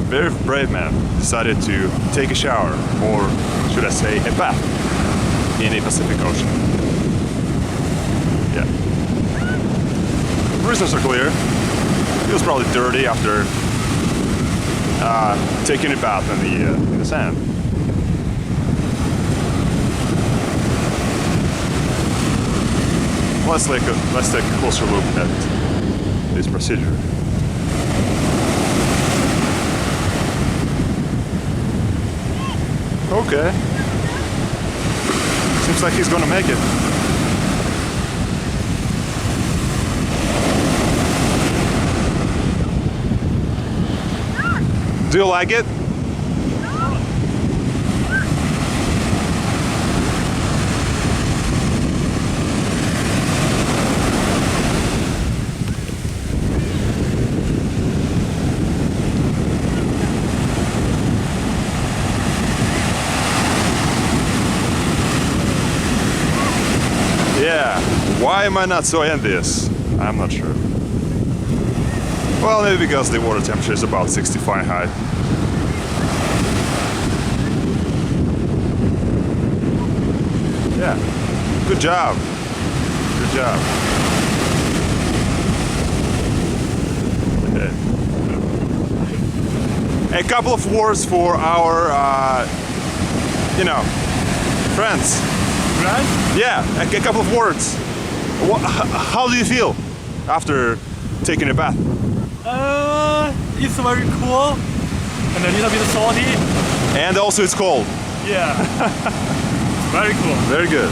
very brave man decided to take a shower, or should I say a bath, in a Pacific Ocean. Yeah. Reasons are clear. He was probably dirty after taking a bath in the sand. Let's take a closer look at this procedure. Okay. Seems like he's gonna make it. Do you like it? Yeah, why am I not so envious? I'm not sure. Well, maybe because the water temperature is about 60 Fahrenheit. Yeah, good job. Good job. Okay. A couple of words for our, friends. Right? Yeah, a couple of words. How do you feel after taking a bath? It's very cool and a little bit salty. And also it's cold. Yeah. Very cool. Very good.